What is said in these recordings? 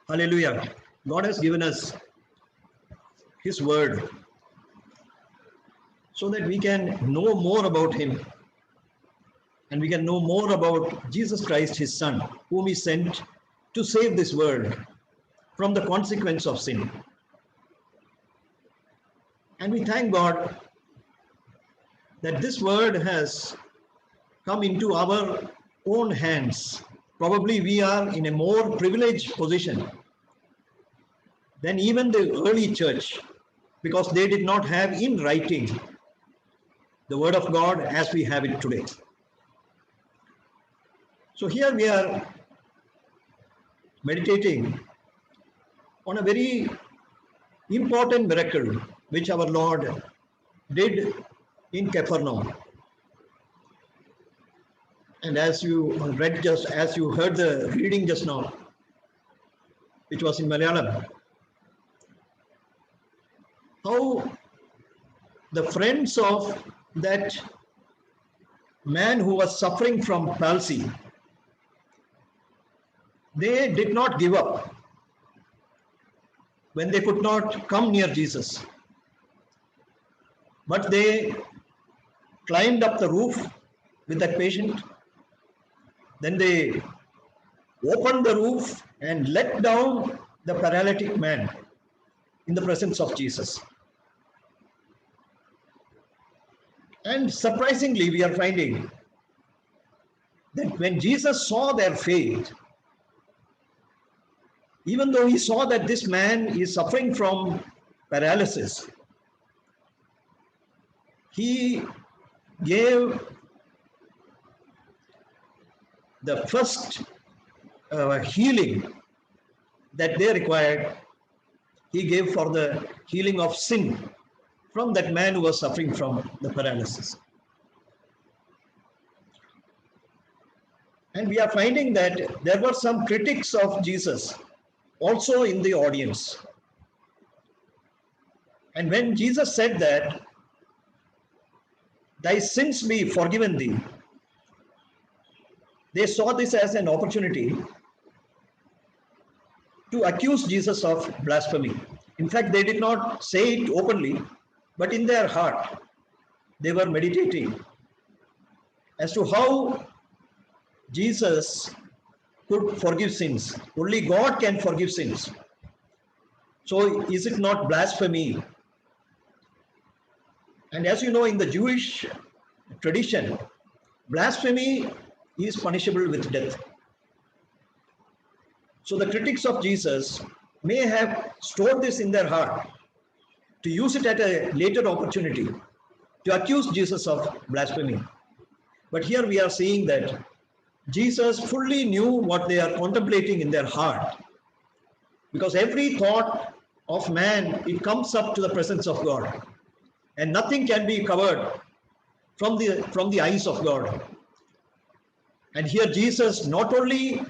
Hallelujah. God has given us His word so that we can know more about Him and we can know more about Jesus Christ, His Son, whom He sent to save this world from the consequence of sin. And we thank God that this word has come into our own hands. Probably we are in a more privileged position than even the early church because they did not have in writing the word of God as we have it today. So here we are meditating on a very important miracle which our Lord did in Capernaum. And as you read as you heard the reading just now, which was in Malayalam, how the friends of that man who was suffering from palsy, they did not give up when they could not come near Jesus, but they climbed up the roof with that patient. Then they opened the roof and let down the paralytic man in the presence of Jesus. And surprisingly, we are finding that when Jesus saw their faith, even though he saw that this man is suffering from paralysis, he gave the first healing that they required. He gave for the healing of sin from that man who was suffering from the paralysis. And we are finding that there were some critics of Jesus also in the audience. And when Jesus said that, thy sins be forgiven thee, they saw this as an opportunity to accuse Jesus of blasphemy. In fact, they did not say it openly, but in their heart, they were meditating as to how Jesus could forgive sins. Only God can forgive sins. So is it not blasphemy? And as you know, in the Jewish tradition, blasphemy is punishable with death. So the critics of Jesus may have stored this in their heart to use it at a later opportunity to accuse Jesus of blasphemy. But here we are seeing that Jesus fully knew what they are contemplating in their heart, because every thought of man, it comes up to the presence of God, and nothing can be covered from the eyes of God. And here Jesus not only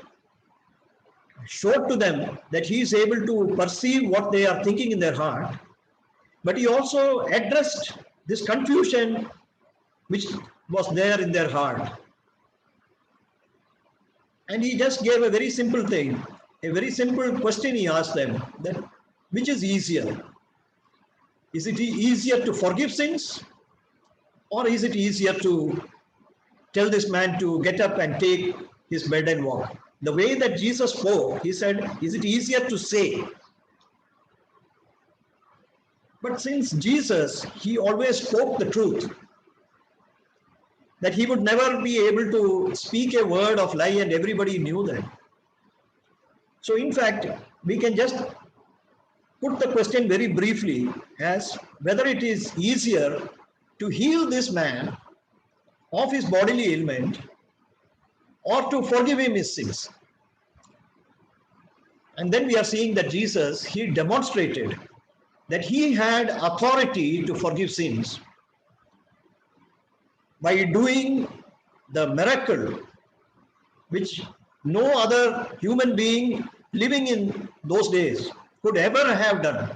showed to them that he is able to perceive what they are thinking in their heart, but he also addressed this confusion which was there in their heart. And he just gave a very simple thing, a very simple question he asked them, that which is easier? Is it easier to forgive sins, or is it easier to tell this man to get up and take his bed and walk? The way that Jesus spoke, he said, is it easier to say? But since Jesus, he always spoke the truth, that he would never be able to speak a word of lie, and everybody knew that. So in fact, we can just put the question very briefly as whether it is easier to heal this man of his bodily ailment or to forgive him his sins. And then we are seeing that Jesus, he demonstrated that he had authority to forgive sins by doing the miracle which no other human being living in those days could ever have done.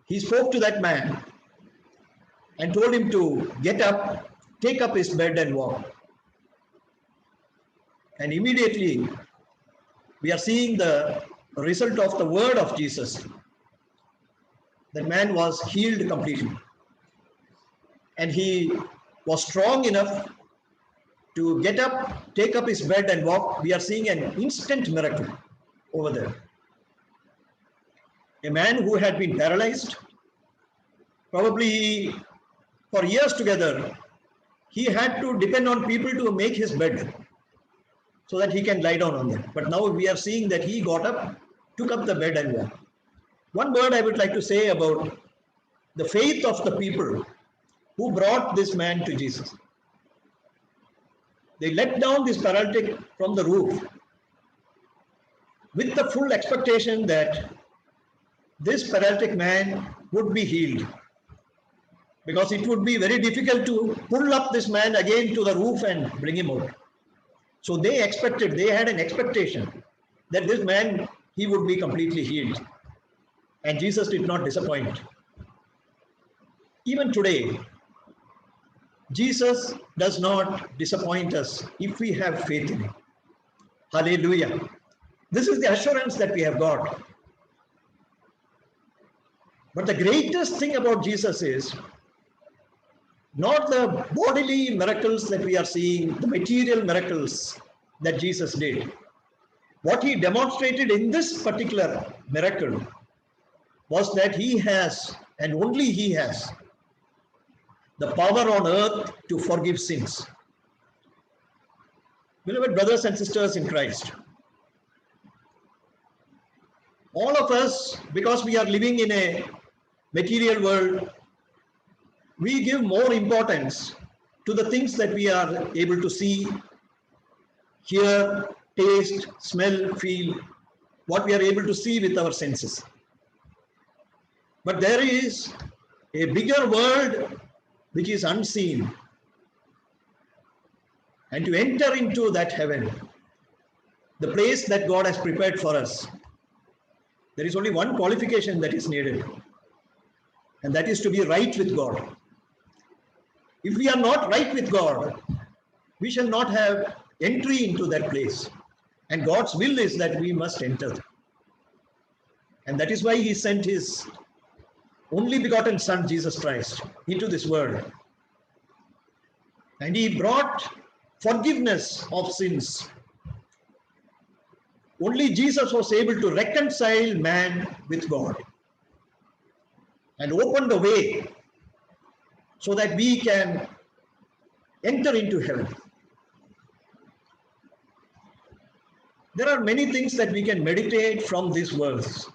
He spoke to that man and told him to get up, take up his bed and walk. And immediately, we are seeing the result of the word of Jesus. The man was healed completely. And he was strong enough to get up, take up his bed and walk. We are seeing an instant miracle over there. A man who had been paralyzed, probably for years together, he had to depend on people to make his bed so that he can lie down on it. But now we are seeing that he got up, took up the bed and walked. One word I would like to say about the faith of the people who brought this man to Jesus. They let down this paralytic from the roof with the full expectation that this paralytic man would be healed, because it would be very difficult to pull up this man again to the roof and bring him out. So they had an expectation that this man, he would be completely healed. And Jesus did not disappoint. Even today, Jesus does not disappoint us if we have faith in him. Hallelujah. This is the assurance that we have got. But the greatest thing about Jesus is not the bodily miracles that we are seeing, the material miracles that Jesus did. What he demonstrated in this particular miracle was that he has, and only he has, the power on earth to forgive sins. Beloved brothers and sisters in Christ, all of us, because we are living in a material world, we give more importance to the things that we are able to see, hear, taste, smell, feel, what we are able to see with our senses. But there is a bigger world which is unseen. And to enter into that heaven, the place that God has prepared for us, there is only one qualification that is needed, and that is to be right with God. If we are not right with God, we shall not have entry into that place. And God's will is that we must enter. And that is why he sent his only begotten Son, Jesus Christ, into this world. And he brought forgiveness of sins. Only Jesus was able to reconcile man with God and open the way so that we can enter into heaven. There are many things that we can meditate from these words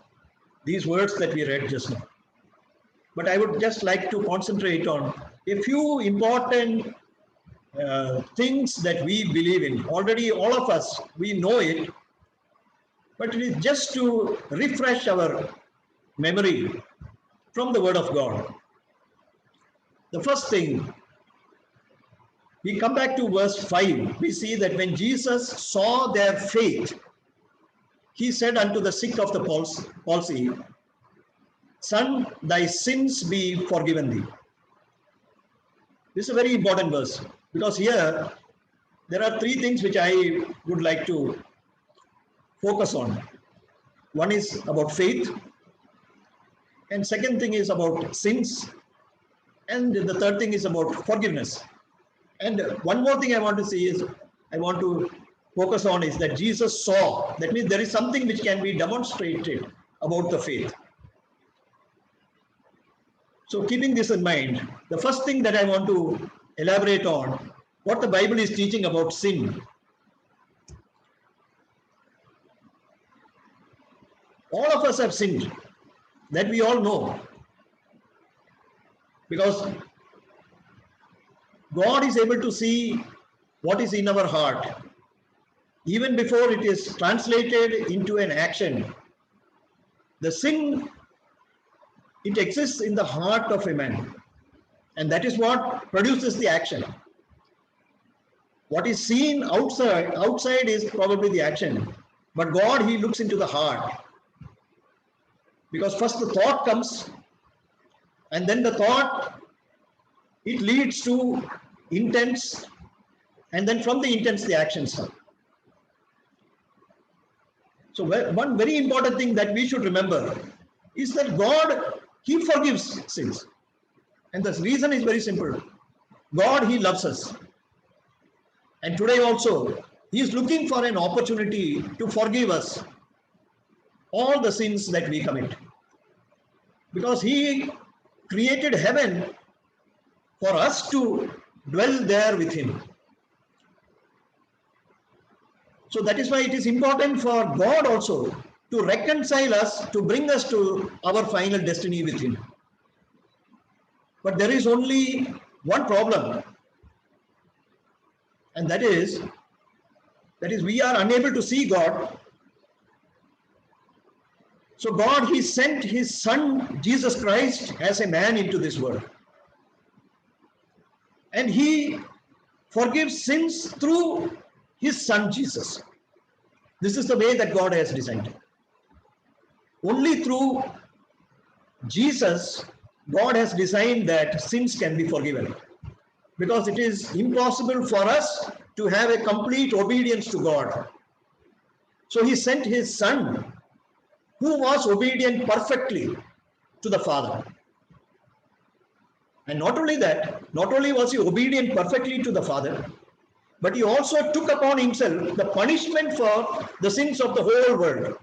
that we read just now. But I would just like to concentrate on a few important things that we believe in. Already all of us, we know it, but it is just to refresh our memory from the Word of God. The first thing, we come back to verse 5. We see that when Jesus saw their faith, he said unto the sick of the palsy, Son, thy sins be forgiven thee. This is a very important verse, because here there are three things which I would like to focus on. One is about faith, and second thing is about sins, and the third thing is about forgiveness. And one more thing I want to focus on is that Jesus saw. That means there is something which can be demonstrated about the faith. So keeping this in mind, the first thing that I want to elaborate on, what the Bible is teaching about sin. All of us have sinned, that we all know. Because God is able to see what is in our heart, even before it is translated into an action. The sin, it exists in the heart of a man, and that is what produces the action. What is seen outside is probably the action, but God, he looks into the heart. Because first the thought comes, and then the thought, it leads to intents, and then from the intents the actions come. So one very important thing that we should remember is that God, He forgives sins. And the reason is very simple. God, He loves us. And today also, He is looking for an opportunity to forgive us all the sins that we commit. Because He created heaven for us to dwell there with Him. So that is why it is important for God also to reconcile us, to bring us to our final destiny with Him. But there is only one problem, and that is we are unable to see God. So God, He sent His Son, Jesus Christ, as a man into this world. And He forgives sins through His Son, Jesus. This is the way that God has designed. Only through Jesus, God has designed that sins can be forgiven. Because it is impossible for us to have a complete obedience to God. So He sent His Son, who was obedient perfectly to the Father. And not only that, not only was He obedient perfectly to the Father, but He also took upon Himself the punishment for the sins of the whole world.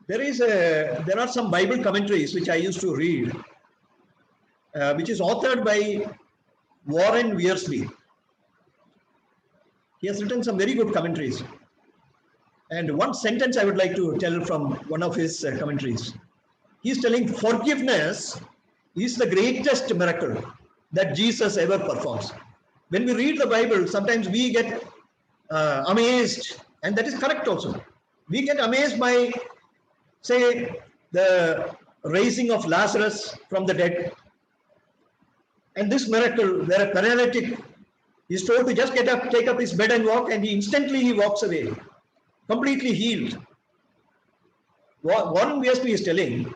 There are some Bible commentaries which I used to read, which is authored by Warren Wiersbe. He has written some very good commentaries. And one sentence I would like to tell from one of his commentaries. He is telling forgiveness is the greatest miracle that Jesus ever performs. When we read the Bible, sometimes we get amazed, and that is correct also. We get amazed by, say, the raising of Lazarus from the dead. And this miracle where a paralytic is told to just get up, take up his bed and walk, and instantly he walks away, completely healed. Warren Wiersbe is telling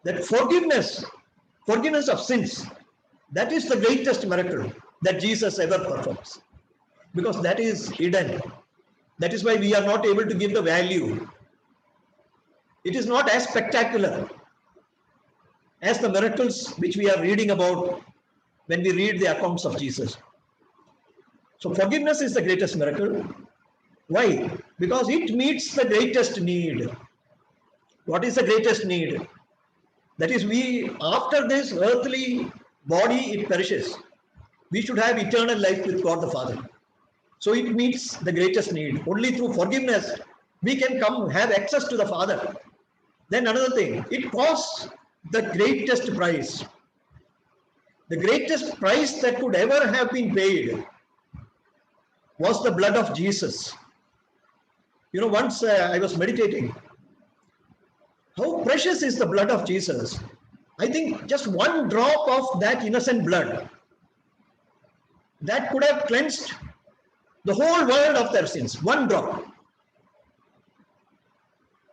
that forgiveness of sins, that is the greatest miracle that Jesus ever performs. Because that is hidden. That is why we are not able to give the value. It is not as spectacular as the miracles which we are reading about when we read the accounts of Jesus. So forgiveness is the greatest miracle. Why? Because it meets the greatest need. What is the greatest need? That is, after this earthly body, it perishes. We should have eternal life with God the Father. So it meets the greatest need. Only through forgiveness, we can come have access to the Father. Then another thing, it costs the greatest price. The greatest price that could ever have been paid was the blood of Jesus. You know, once I was meditating, how precious is the blood of Jesus. I think just one drop of that innocent blood, that could have cleansed the whole world of their sins. One drop.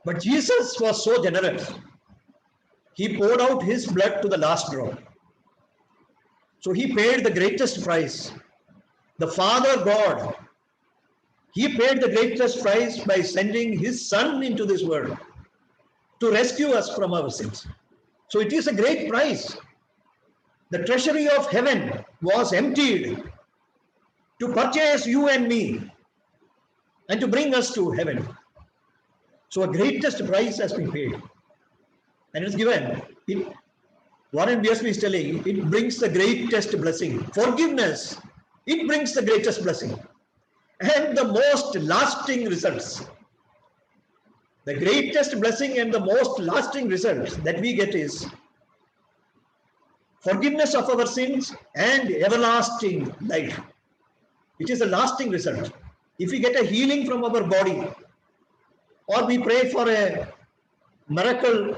But Jesus was so generous. He poured out His blood to the last drop. So He paid the greatest price. The Father God, He paid the greatest price by sending His Son into this world to rescue us from our sins. So it is a great price. The treasury of heaven was emptied to purchase you and me and to bring us to heaven. So a greatest price has been paid. And it is given. Warren Wiersbe is telling, it brings the greatest blessing. Forgiveness, it brings the greatest blessing. And the most lasting results. The greatest blessing and the most lasting results that we get is forgiveness of our sins and everlasting life. It is a lasting result. If we get a healing from our body, or we pray for a miracle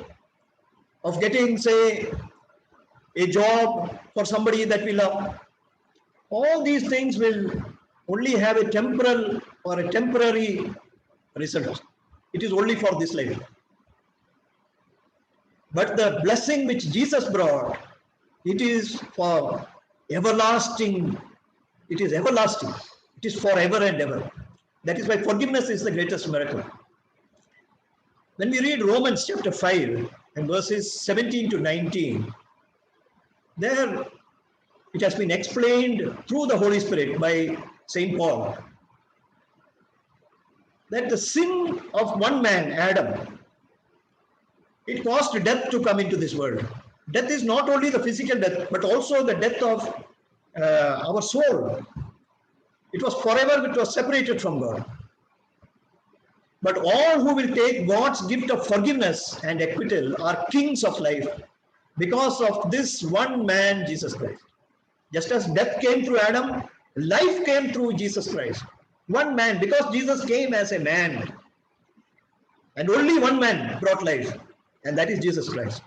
of getting, say, a job for somebody that we love, all these things will only have a temporal or a temporary result. It is only for this life. But the blessing which Jesus brought, it is for everlasting. It is everlasting. It is forever and ever. That is why forgiveness is the greatest miracle. When we read Romans chapter 5 and verses 17 to 19, there it has been explained through the Holy Spirit by Saint Paul that the sin of one man, Adam, it caused death to come into this world. Death is not only the physical death, but also the death of our soul. It was forever, it was separated from God. But all who will take God's gift of forgiveness and acquittal are kings of life because of this one man, Jesus Christ. Just as death came through Adam, life came through Jesus Christ. One man, because Jesus came as a man. And only one man brought life, and that is Jesus Christ.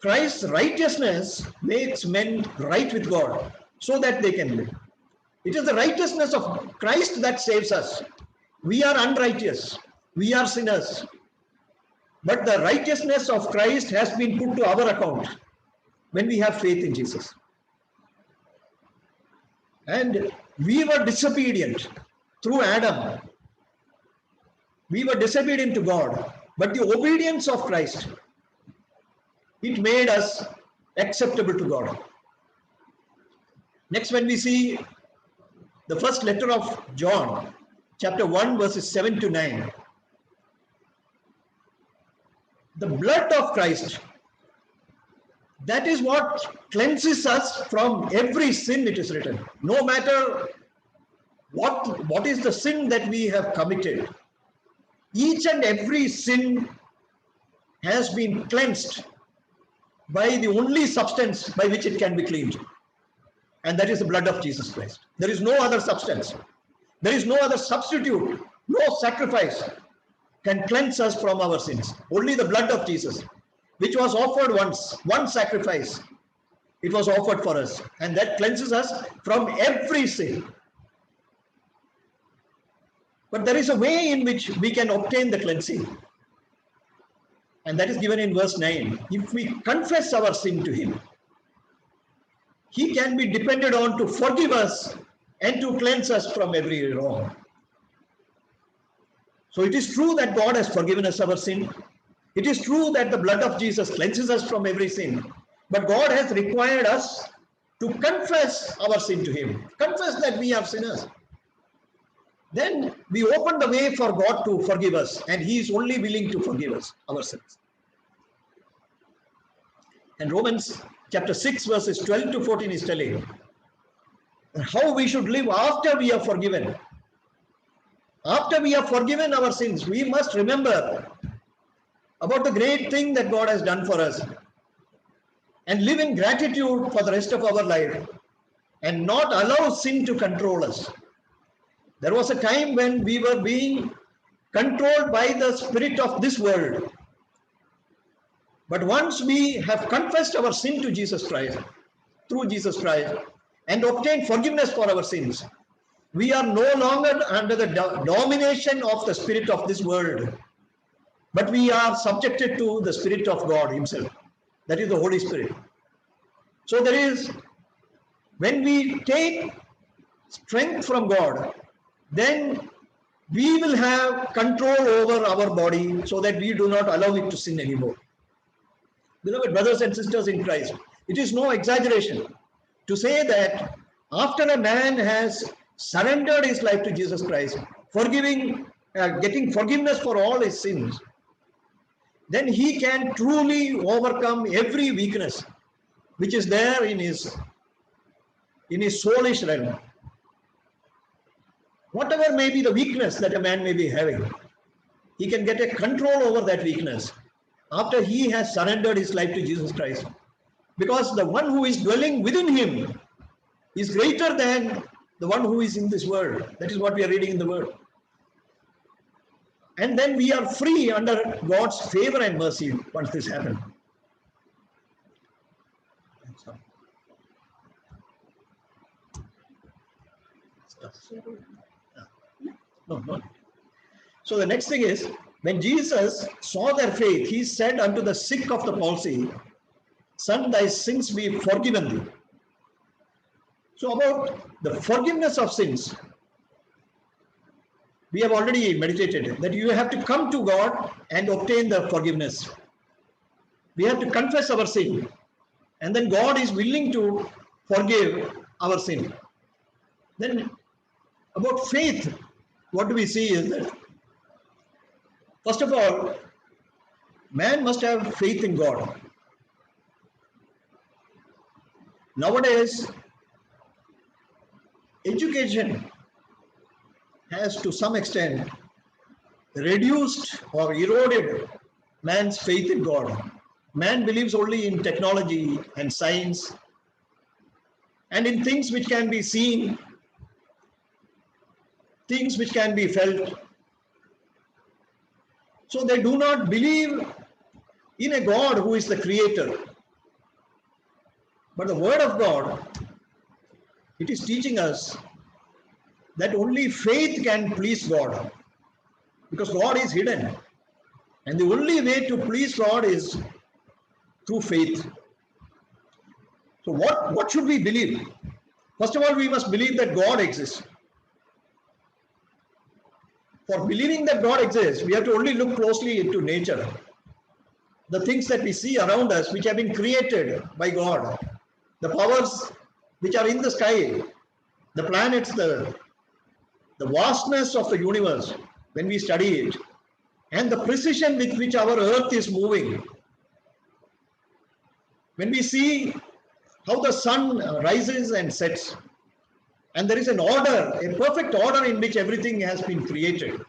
Christ's righteousness makes men right with God so that they can live. It is the righteousness of Christ that saves us. We are unrighteous. We are sinners. But the righteousness of Christ has been put to our account when we have faith in Jesus. And we were disobedient through Adam. We were disobedient to God. But the obedience of Christ, it made us acceptable to God. Next, when we see the first letter of John, chapter 1, verses 7 to 9. The blood of Christ, that is what cleanses us from every sin, it is written. No matter what is the sin that we have committed, each and every sin has been cleansed by the only substance by which it can be cleaned. And that is the blood of Jesus Christ. There is no other substance. There is no other substitute. No sacrifice can cleanse us from our sins. Only the blood of Jesus, which was offered once, one sacrifice. It was offered for us. And that cleanses us from every sin. But there is a way in which we can obtain the cleansing. And that is given in verse 9. If we confess our sin to him, he can be depended on to forgive us and to cleanse us from every wrong. So it is true that God has forgiven us our sin. It is true that the blood of Jesus cleanses us from every sin. But God has required us to confess our sin to him. Confess that we are sinners. Then we open the way for God to forgive us, and he is only willing to forgive us our sins. And Romans chapter 6 verses 12 to 14 is telling how we should live after we are forgiven. After we have forgiven our sins, we must remember about the great thing that God has done for us and live in gratitude for the rest of our life and not allow sin to control us. There was a time when we were being controlled by the spirit of this world. But once we have confessed our sin to Jesus Christ, through Jesus Christ, and obtained forgiveness for our sins, we are no longer under the domination of the spirit of this world, but we are subjected to the Spirit of God himself. That is the Holy Spirit. So there is, when we take strength from God, then we will have control over our body so that we do not allow it to sin anymore. Beloved brothers and sisters in Christ, it is no exaggeration to say that after a man has surrendered his life to Jesus Christ, getting forgiveness for all his sins, then he can truly overcome every weakness which is there in his soulish realm. Whatever may be the weakness that a man may be having, he can get a control over that weakness after he has surrendered his life to Jesus Christ. Because the one who is dwelling within him is greater than the one who is in this world. That is what we are reading in the word. And then we are free under God's favor and mercy once this happens. No. So the next thing is, when Jesus saw their faith, he said unto the sick of the palsy, Son, thy sins be forgiven thee. So about the forgiveness of sins, We have already meditated that you have to come to God and obtain the forgiveness. We have to confess our sin, and then God is willing to forgive our sin. Then about faith, what do we see is that, first of all, man must have faith in God. Nowadays, education has to some extent reduced or eroded man's faith in God. Man believes only in technology and science and in things which can be seen, things which can be felt. So they do not believe in a God who is the creator. But the word of God, it is teaching us that only faith can please God, because God is hidden. And the only way to please God is through faith. So what should we believe? First of all, we must believe that God exists. For believing that God exists, we have to only look closely into nature. The things that we see around us, which have been created by God, the powers which are in the sky, the planets, the vastness of the universe, when we study it, and the precision with which our earth is moving. When we see how the sun rises and sets, and there is an order, a perfect order in which everything has been created,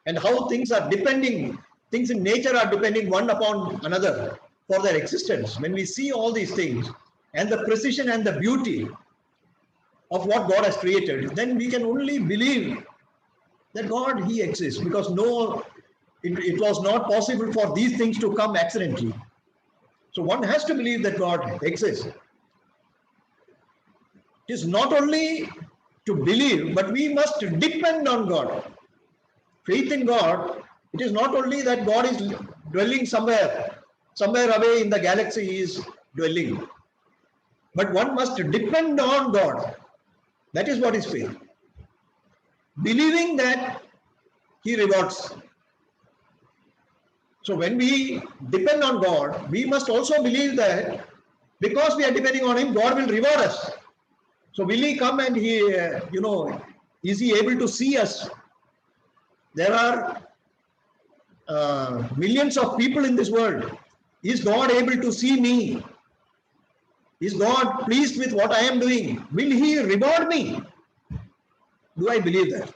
and how things in nature are depending one upon another for their existence. When we see all these things and the precision and the beauty of what God has created, then we can only believe that God, He exists, because it was not possible for these things to come accidentally. So one has to believe that God exists. It is not only to believe, but we must depend on God. Faith in God, it is not only that God is dwelling somewhere away in the galaxy He is dwelling, but one must depend on God. That is what is faith. Believing that He rewards. So when we depend on God, we must also believe that because we are depending on Him, God will reward us. So will He come and He, is He able to see us? There are millions of people in this world. Is God able to see me? Is God pleased with what I am doing? Will He reward me? Do I believe that?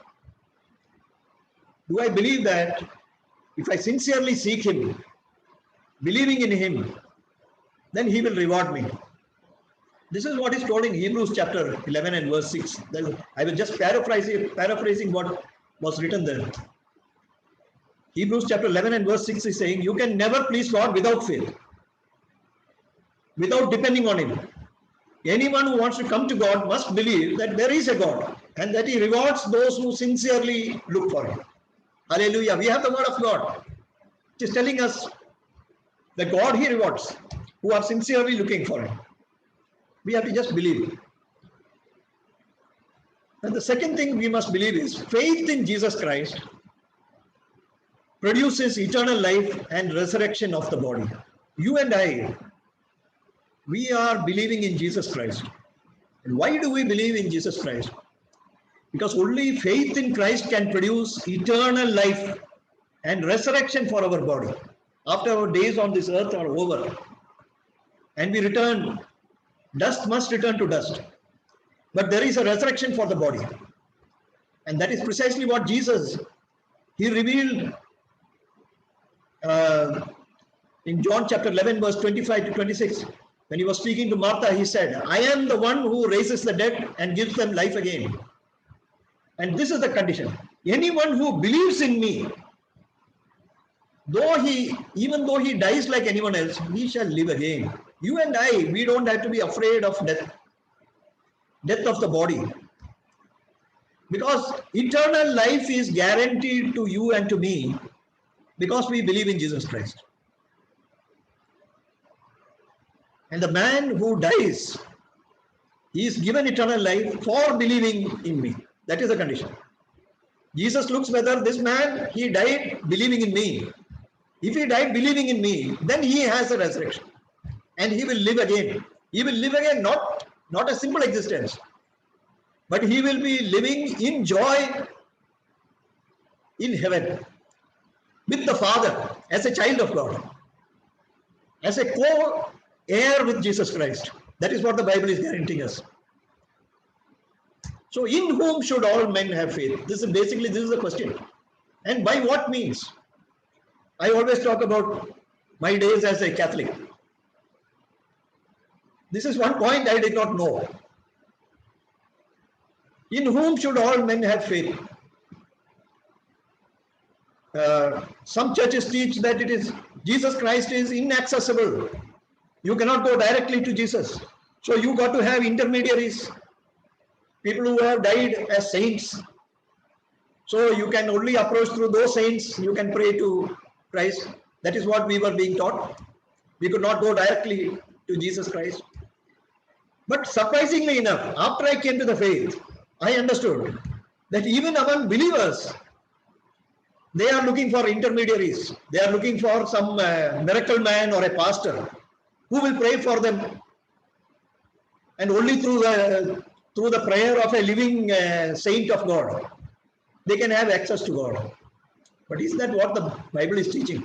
Do I believe that if I sincerely seek Him, believing in Him, then He will reward me? This is what is told in Hebrews chapter 11 and verse 6. I will just paraphrasing what was written there. Hebrews chapter 11 and verse 6 is saying, you can never please God without faith, without depending on Him. Anyone who wants to come to God must believe that there is a God and that He rewards those who sincerely look for Him. Hallelujah. We have the word of God. It is telling us that God He rewards who are sincerely looking for Him. We have to just believe. And the second thing we must believe is faith in Jesus Christ produces eternal life and resurrection of the body. You and I, we are believing in Jesus Christ. And why do we believe in Jesus Christ? Because only faith in Christ can produce eternal life and resurrection for our body. After our days on this earth are over and we return, dust must return to dust. But there is a resurrection for the body. And that is precisely what Jesus, He revealed in John chapter 11 verse 25 to 26. When He was speaking to Martha, He said, I am the one who raises the dead and gives them life again. And this is the condition. Anyone who believes in me, even though he dies like anyone else, he shall live again. You and I, we don't have to be afraid of death of the body. Because eternal life is guaranteed to you and to me because we believe in Jesus Christ. And the man who dies, he is given eternal life for believing in me. That is the condition. Jesus looks whether this man, he died believing in me. If he died believing in me, then he has a resurrection and he will live again. He will live again, not a simple existence, but he will be living in joy in heaven with the Father as a child of God, as a co-heir with Jesus Christ. That is what the Bible is guaranteeing us. So, in whom should all men have faith? This is the question. And by what means? I always talk about my days as a Catholic. This is one point I did not know. In whom should all men have faith? Some churches teach that it is Jesus Christ is inaccessible. You cannot go directly to Jesus. So you got to have intermediaries, people who have died as saints. So you can only approach through those saints. You can pray to Christ. That is what we were being taught. We could not go directly to Jesus Christ. But surprisingly enough, after I came to the faith, I understood that even among believers, they are looking for intermediaries. They are looking for some miracle man or a pastor who will pray for them. And only through the prayer of a living saint of God, they can have access to God. But is that what the Bible is teaching?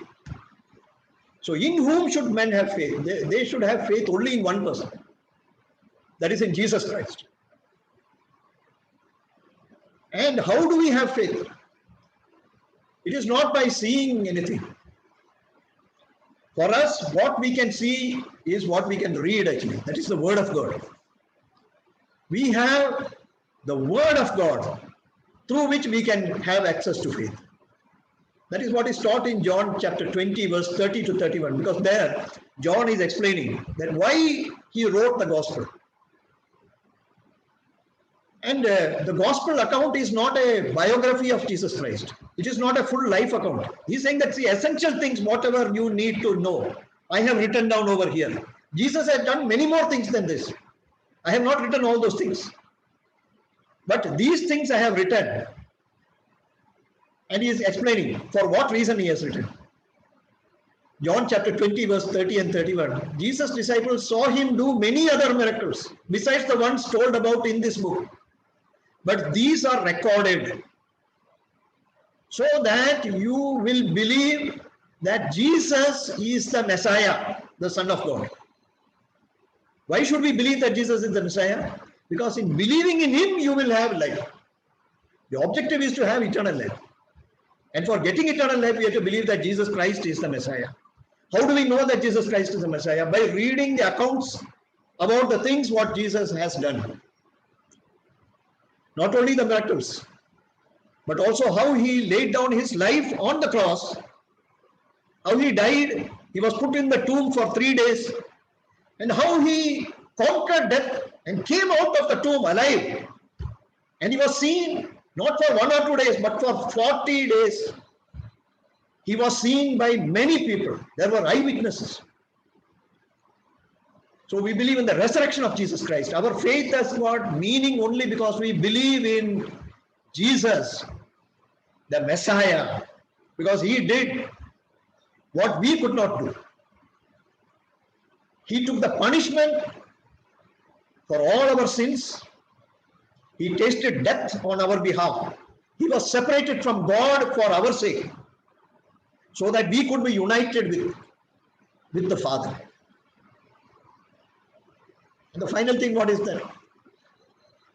So in whom should men have faith? They should have faith only in one person. That is in Jesus Christ. And how do we have faith? It is not by seeing anything. For us, what we can see is what we can read actually. That is the Word of God. We have the Word of God through which we can have access to faith. That is what is taught in John chapter 20, verse 30 to 31. Because there, John is explaining that why he wrote the Gospel. And the Gospel account is not a biography of Jesus Christ. It is not a full life account. He's saying that the essential things, whatever you need to know, I have written down over here. Jesus has done many more things than this. I have not written all those things. But these things I have written. And he is explaining for what reason he has written. John chapter 20, verse 30 and 31. Jesus' disciples saw him do many other miracles besides the ones told about in this book. But these are recorded so that you will believe that Jesus is the Messiah, the Son of God. Why should we believe that Jesus is the Messiah? Because in believing in him, you will have life. The objective is to have eternal life. And for getting eternal life, we have to believe that Jesus Christ is the Messiah. How do we know that Jesus Christ is the Messiah? By reading the accounts about the things what Jesus has done. Not only the miracles, but also how he laid down his life on the cross, how he died, he was put in the tomb for 3 days, and how he conquered death and came out of the tomb alive. And he was seen not for 1 or 2 days, but for 40 days. He was seen by many people. There were eyewitnesses. So we believe in the resurrection of Jesus Christ. Our faith has got meaning only because we believe in Jesus, the Messiah, because he did what we could not do. He took the punishment for all our sins. He tasted death on our behalf. He was separated from God for our sake, so that we could be united with the Father. And the final thing, what is that?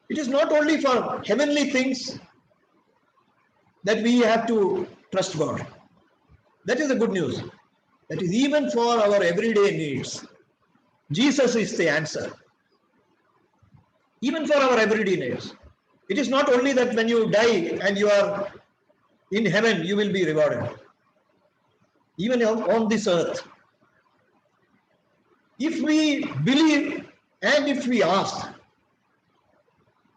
It is not only for heavenly things that we have to trust God. That is the good news. That is even for our everyday needs. Jesus is the answer. Even for our everyday needs. It is not only that when you die and you are in heaven, you will be rewarded. Even on this earth. If we believe and if we ask,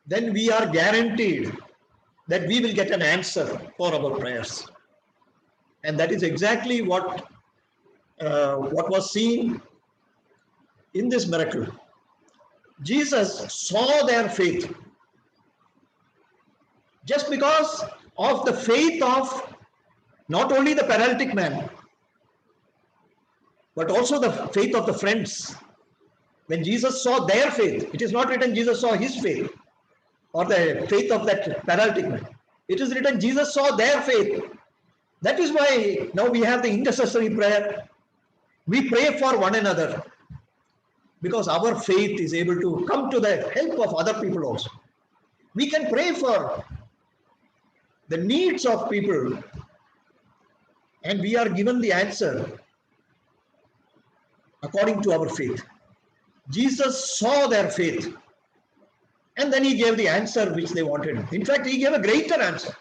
then we are guaranteed that we will get an answer for our prayers. And that is exactly what was seen in this miracle. Jesus saw their faith. Just because of the faith of not only the paralytic man, but also the faith of the friends. When Jesus saw their faith, it is not written Jesus saw his faith or the faith of that paralytic man. It is written Jesus saw their faith. That is why now we have the intercessory prayer. We pray for one another because our faith is able to come to the help of other people also. We can pray for the needs of people and we are given the answer according to our faith. Jesus saw their faith and then he gave the answer which they wanted. In fact, he gave a greater answer.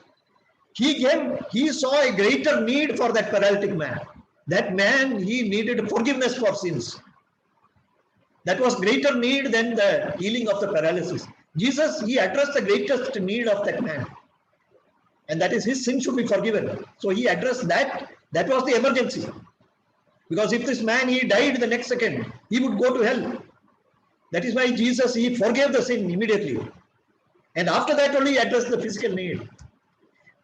He saw a greater need for that paralytic man. That man, he needed forgiveness for sins. That was greater need than the healing of the paralysis. Jesus, he addressed the greatest need of that man. And that is his sin should be forgiven. So he addressed that. That was the emergency. Because if this man, he died the next second, he would go to hell. That is why Jesus, he forgave the sin immediately. And after that only he addressed the physical need.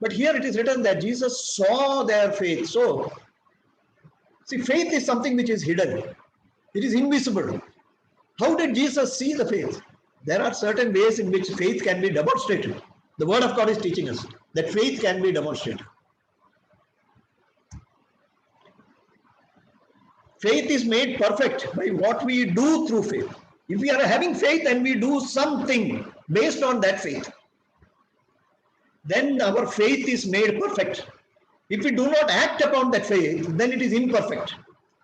But here it is written that Jesus saw their faith. So, see, faith is something which is hidden. It is invisible. How did Jesus see the faith? There are certain ways in which faith can be demonstrated. The Word of God is teaching us that faith can be demonstrated. Faith is made perfect by what we do through faith. If we are having faith and we do something based on that faith, then our faith is made perfect. If we do not act upon that faith, then it is imperfect.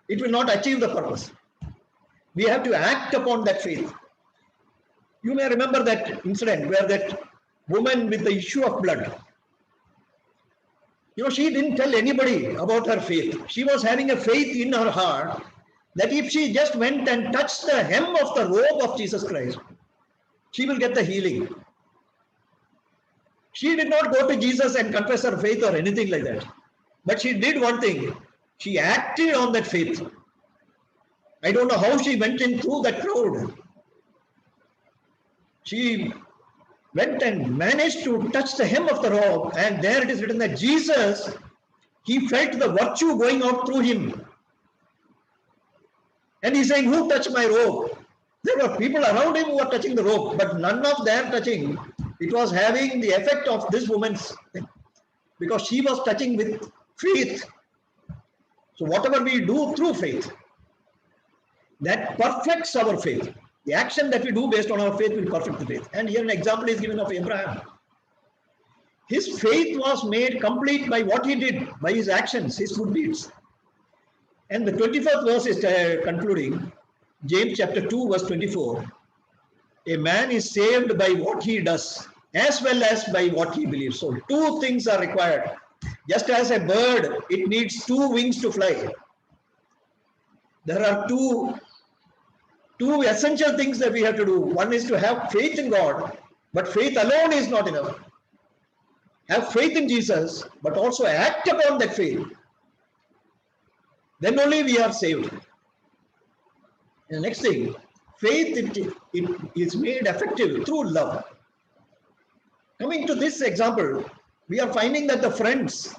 It will not achieve the purpose. We have to act upon that faith. You may remember that incident where that woman with the issue of blood, she didn't tell anybody about her faith. She was having a faith in her heart that if she just went and touched the hem of the robe of Jesus Christ, she will get the healing. She did not go to Jesus and confess her faith or anything like that. But she did one thing. She acted on that faith. I don't know how she went in through that crowd. She went and managed to touch the hem of the robe, and there it is written that Jesus, he felt the virtue going out through him. And he's saying, who touched my robe? There were people around him who were touching the robe, but none of their touching. It was having the effect of this woman's thing, because she was touching with faith. So whatever we do through faith, that perfects our faith. The action that we do based on our faith will perfect the faith. And here an example is given of Abraham. His faith was made complete by what he did, by his actions, his good deeds. And the 24th verse is concluding, James chapter 2 verse 24. A man is saved by what he does as well as by what he believes. So two things are required. Just as a bird, it needs two wings to fly. There are two essential things that we have to do. One is to have faith in God, but faith alone is not enough. Have faith in Jesus, but also act upon that faith. Then only we are saved. And the next thing, faith it is made effective through love. Coming to this example, we are finding that the friends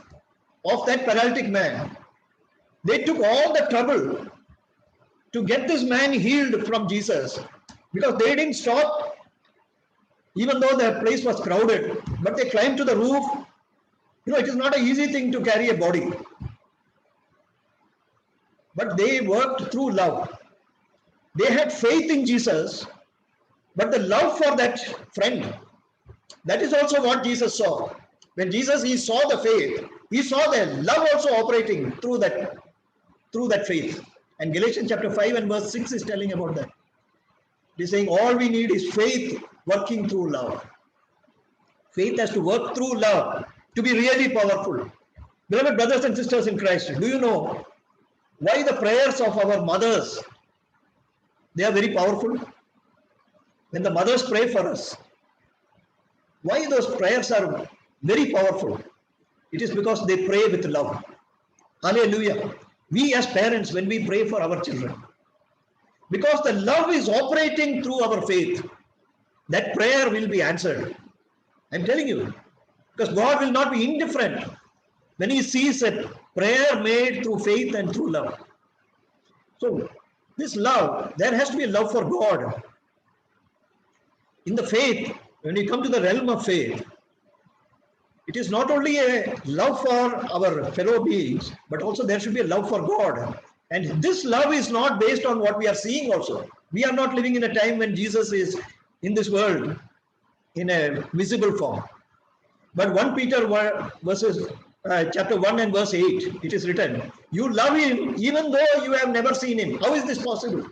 of that paralytic man, they took all the trouble to get this man healed from Jesus, because they didn't stop, even though the place was crowded, but they climbed to the roof. It is not an easy thing to carry a body. But they worked through love. They had faith in Jesus, but the love for that friend, that is also what Jesus saw. When Jesus, he saw the faith, he saw the love also operating through that faith. And Galatians chapter 5 and verse 6 is telling about that. It is saying all we need is faith working through love. Faith has to work through love to be really powerful. Beloved brothers and sisters in Christ, do you know why the prayers of our mothers, they are very powerful? When the mothers pray for us, why those prayers are very powerful? It is because they pray with love. Hallelujah. We as parents, when we pray for our children, because the love is operating through our faith, that prayer will be answered. I'm telling you, Because God will not be indifferent when he sees a prayer made through faith and through love. So this love, there has to be a love for God. In the faith, when we come to the realm of faith, it is not only a love for our fellow beings, but also there should be a love for God. And this love is not based on what we are seeing also. We are not living in a time when Jesus is in this world in a visible form. But 1 Peter chapter 1 and verse 8, it is written, you love him even though you have never seen him. How is this possible?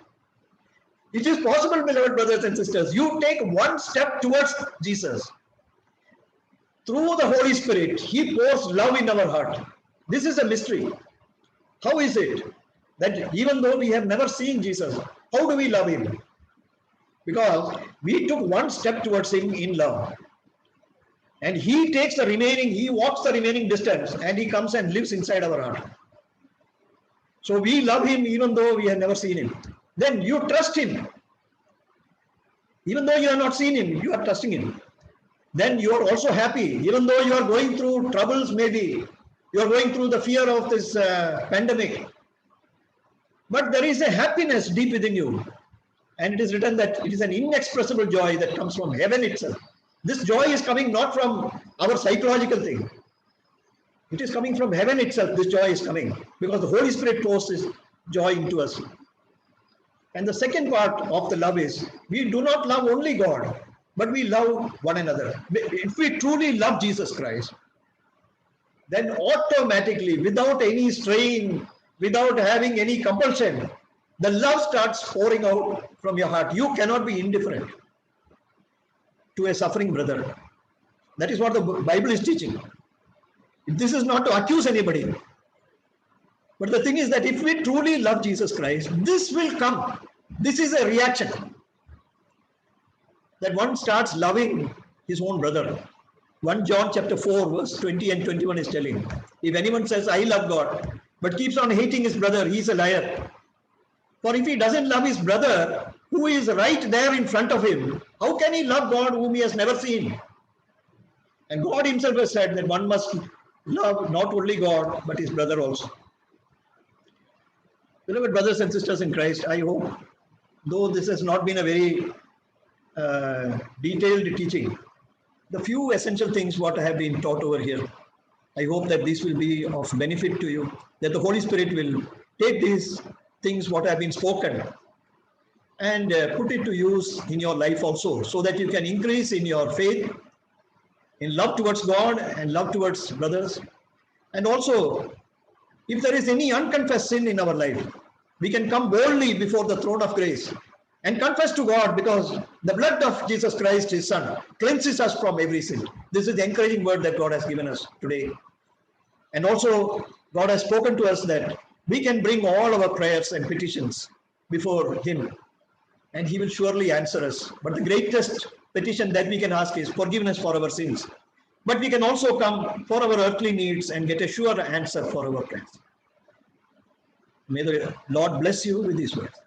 It is possible, beloved brothers and sisters. You take one step towards Jesus. Through the Holy Spirit, he pours love in our heart. This is a mystery. How is it that even though we have never seen Jesus, how do we love him? Because we took one step towards him in love. And he takes the remaining, he walks the remaining distance and he comes and lives inside our heart. So we love him even though we have never seen him. Then you trust him. Even though you have not seen him, you are trusting him. Then you are also happy, even though you are going through troubles, maybe you are going through the fear of this pandemic. But there is a happiness deep within you. And it is written that it is an inexpressible joy that comes from heaven itself. This joy is coming not from our psychological thing. It is coming from heaven itself. This joy is coming because the Holy Spirit pours this joy into us. And the second part of the love is we do not love only God, but we love one another. If we truly love Jesus Christ, then automatically, without any strain, without having any compulsion, the love starts pouring out from your heart. You cannot be indifferent to a suffering brother. That is what the Bible is teaching. This is not to accuse anybody. But the thing is that if we truly love Jesus Christ, this will come. This is a reaction. That one starts loving his own brother. 1 John chapter 4 verse 20 and 21 is telling, if anyone says, I love God, but keeps on hating his brother, he is a liar. For if he doesn't love his brother, who is right there in front of him, how can he love God whom he has never seen? And God himself has said that one must love not only God, but his brother also. Beloved brothers and sisters in Christ, I hope, though this has not been a very detailed teaching, the few essential things what have been taught over here, I hope that this will be of benefit to you, that the Holy Spirit will take these things what have been spoken and put it to use in your life also, so that you can increase in your faith, in love towards God and love towards brothers. And also, if there is any unconfessed sin in our life, we can come boldly before the throne of grace and confess to God, because the blood of Jesus Christ, his Son, cleanses us from every sin. This is the encouraging word that God has given us today. And also, God has spoken to us that we can bring all our prayers and petitions before him, and he will surely answer us. But the greatest petition that we can ask is forgiveness for our sins. But we can also come for our earthly needs and get a sure answer for our prayers. May the Lord bless you with these words.